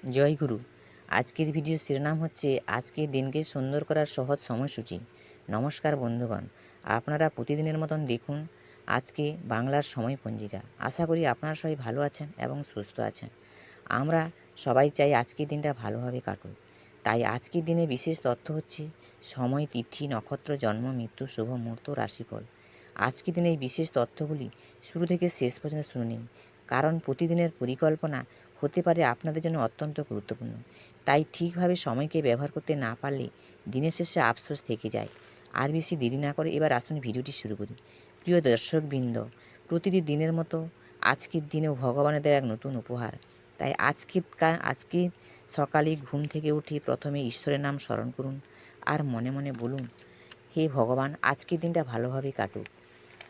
জয় গুরু। আজকের ভিডিও শিরোনাম হচ্ছে আজকের দিনকে সুন্দর করার সহজ সময়সূচি। নমস্কার বন্ধুগণ, আপনারা প্রতিদিনের মতন দেখুন আজকে বাংলার সময় পঞ্জিকা। আশা করি আপনারা সবাই ভালো আছেন এবং সুস্থ আছেন। আমরা সবাই চাই আজকের দিনটা ভালোভাবে কাটুক। তাই আজকের দিনে বিশেষ তথ্য হচ্ছে সময়, তিথি, নক্ষত্র, জন্ম, মৃত্যু, শুভ মুহূর্ত, রাশিফল। আজকের দিনে এই বিশেষ তথ্যগুলি শুরু থেকে শেষ পর্যন্ত শুনে নিন, কারণ প্রতিদিনের পরিকল্পনা হতে পারে আপনাদের জন্য অত্যন্ত গুরুত্বপূর্ণ। তাই ঠিকভাবে সময়কে ব্যবহার করতে না পারলে দিনের শেষে আফসোস থেকে যায়। আর বেশি দেরি না করে এবার আসুন ভিডিওটি শুরু করি। প্রিয় দর্শকবৃন্দ, প্রতিটি দিনের মতো আজকের দিনেও ভগবানের দেওয়া এক নতুন উপহার। তাই আজকে সকালে ঘুম থেকে উঠে প্রথমে ঈশ্বরের নাম স্মরণ করুন আর মনে মনে বলুন, হে ভগবান, আজকের দিনটা ভালোভাবে কাটুক,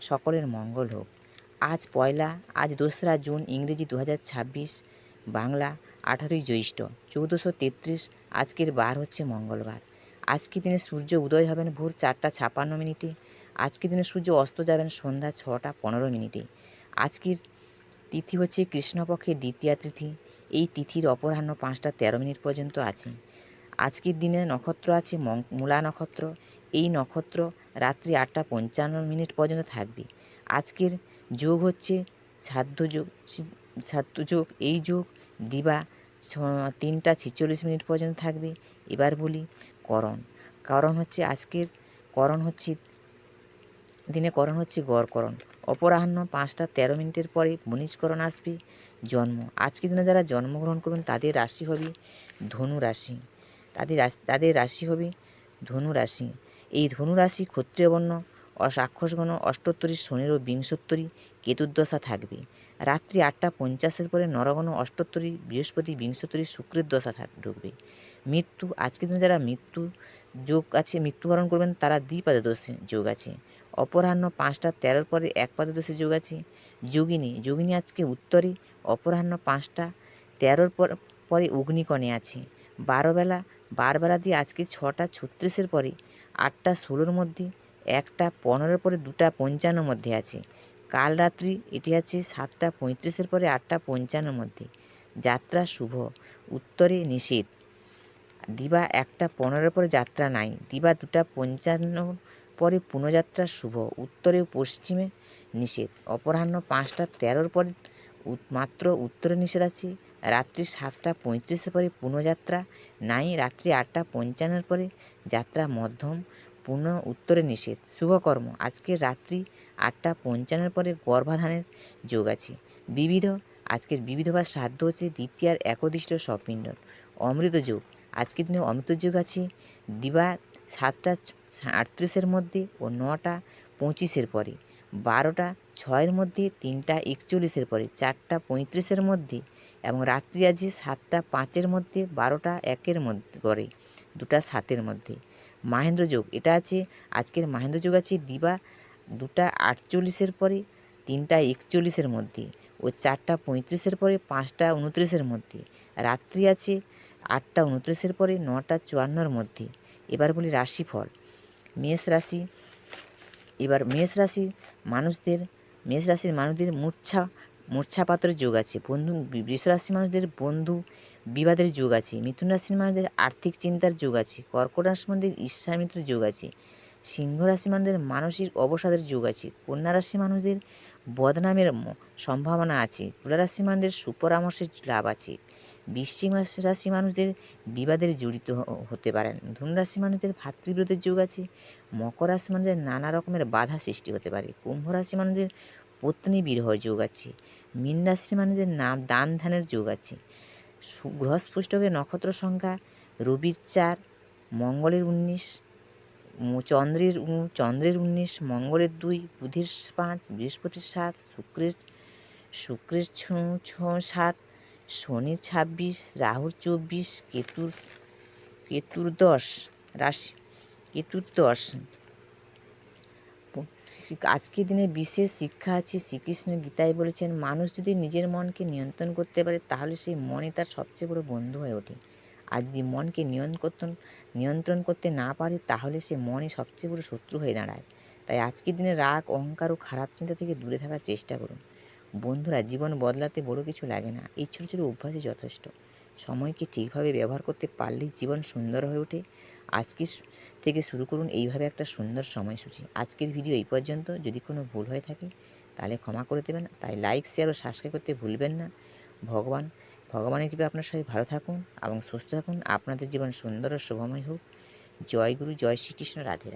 সকলের মঙ্গল হোক। আজ 2রা জুন, ইংরেজি 2026, বাংলা 18ই জ্যৈষ্ঠ 1433। আজকের বার হচ্ছে মঙ্গলবার। আজকের দিনে সূর্য উদয় হবেন ভোর 4:56। আজকের দিনে সূর্য অস্ত যাবেন সন্ধ্যা 6:15। আজকের তিথি হচ্ছে কৃষ্ণপক্ষের দ্বিতীয়া তিথি। এই তিথির অপরাহ্ন 5:13 পর্যন্ত আছে। আজকের দিনে নক্ষত্র আছে মূলা নক্ষত্র। এই নক্ষত্র রাত্রি 8:55 পর্যন্ত থাকবে। আজকের যোগ হচ্ছে সাধ্য যোগ। এই যোগ দিবা 3:46 পর্যন্ত থাকবে। এবার বলি করণ। করণ হচ্ছে গড়করণ। অপরাহ্ন 5:13 পরে বণিজকরণ আসবে। জন্ম। আজকের দিনে যারা জন্মগ্রহণ করবেন তাদের রাশি হবে ধনু রাশি। তাদের রাশি হবে ধনু রাশি। এই ধনু রাশি ক্ষত্রিয় বর্ণ রাক্ষসগণ অষ্টোত্তরী শনির ও বিংশোত্তরী কেতুর্দশা থাকবে। রাত্রি 8:50 পরে নরগণ অষ্টোত্তরী বৃহস্পতি বিংশোত্তরী শুক্রের দশা ঢুকবে। মৃত্যু। আজকের দিনে যারা মৃত্যুবরণ করবেন তারা দ্বিপাদদশী যোগ আছে। অপরাহ্ন 5:13 পরে একপাদদশী যোগ আছে। যোগিনী আজকে উত্তরে অপরাহ্ন 5:13 পরে অগ্নিকণে আছে। বারবেলা দিয়ে আজকে 6:36 পরে 8:16 মধ্যে, 1:15 পরে 2:55 মধ্যে আছে। কাল রাত্রি এটি আছে 7:35 পরে 8:55 মধ্যে। যাত্রা শুভ, উত্তরে নিষেধ। দিবা 1:15 পরে যাত্রা নাই। দিবা 2:55 পরে পুনঃযাত্রা শুভ, উত্তরে ও পশ্চিমে নিষেধ। অপরাহ্ন 5:13 পরে মাত্র উত্তরে নিষেধ আছে। রাত্রি 7:35 পরে পুনঃযাত্রা নাই। রাত্রি 8:55 পরে যাত্রা মধ্যম, পুনঃ উত্তরে নিষেধ। শুভকর্ম। আজকের রাত্রি 8:55 পরে গর্ভাধানের যোগ আছে। আজকের বিবিধ বা শ্রাদ্ধ হচ্ছে দ্বিতীয়ার একদিষ্ট সপিণ্ডন। অমৃত যোগ। আজকের দিনে অমৃত যোগ আছে দিবা 7:38 মধ্যে ও 9:25 পরে, 12:06 মধ্যে, 3:41 পরে, 4:35 মধ্যে এবং রাত্রি আছে 7:05 মধ্যে, 12:01 পরে, 2:07 মধ্যে। মাহেন্দ্র যোগ। আজকের মাহেন্দ্র যোগ আছে দিবা 2:48 পরে, 3:41 মধ্যে ও 4:35 পরে, 5:29 মধ্যে। রাত্রি আছে 8:29 পরে, 9:54 মধ্যে। এবার বলি রাশিফল। মেষ রাশির মানুষদের মূর্ছাপাতের যোগ আছে। বৃষ রাশির মানুষদের বন্ধু বিবাদের যোগ আছে। মিথুন রাশির মানুষদের আর্থিক চিন্তার যোগ আছে। কর্কট রাশির মানুষদের ঈর্ষামিত্রের যোগ আছে। সিংহ রাশির মানুষদের মানসিক অবসাদের যোগ আছে। কন্যা রাশির মানুষদের বদনামের সম্ভাবনা আছে। তুলা রাশির মানুষদের সুপরামর্শের লাভ আছে। বৃশ্চিক রাশি মানুষদের বিবাদের জড়িত হতে পারেন। ধনু রাশি মানুষদের ভাতৃবিরোধের যোগ আছে। মকর রাশি মানুষদের নানা রকমের বাধা সৃষ্টি হতে পারে। কুম্ভ রাশি মানুষদের পত্নী বিরহ যোগ আছে। মীন রাশি মানুষদের দান ধ্যানের যোগ আছে। গ্রহস্পষ্টকের নক্ষত্র সংখ্যা রবির 4, মঙ্গলের 19, চন্দ্রের 19, মঙ্গলের 2, বুধের 5, বৃহস্পতির 7, শুক্রের 7, শনির 26, রাহুর 24, কেতুর 10 রাশি। আজকের দিনে বিশেষ শিক্ষা আছে। শ্রীকৃষ্ণ গীতায় বলেছেন, মানুষ যদি নিজের মনকে নিয়ন্ত্রণ করতে পারে তাহলে সেই মনই তার সবচেয়ে বড় বন্ধু হয়ে ওঠে। আর যদি মনকে নিয়ন্ত্রণ করতে না পারে তাহলে সে মনই সবচেয়ে বড় শত্রু হয়ে দাঁড়ায়। তাই আজকের দিনে রাগ, অহংকার ও খারাপ চিন্তা থেকে দূরে থাকার চেষ্টা করুন। বন্ধুরা, জীবন বদলাতে বড় কিছু লাগে না, এই ছোটো ছোটো অভ্যাসই যথেষ্ট। সময়কে ঠিকভাবে ব্যবহার করতে পারলেই জীবন সুন্দর হয়ে ওঠে। আজকে থেকে শুরু করুন এইভাবে একটা সুন্দর সময়সূচি। আজকের ভিডিও এই পর্যন্ত। যদি কোনো ভুল হয়ে থাকে তাহলে ক্ষমা করে দেবেন। তাই লাইক, শেয়ার ও সাবস্ক্রাইব করতে ভুলবেন না। ভগবানের কৃপায় আপনার সবাই ভালো থাকুন এবং সুস্থ থাকুন। আপনাদের জীবন সুন্দর ও শুভময় হোক। জয় গুরু, জয় শ্রীকৃষ্ণ, রাধে রাধে।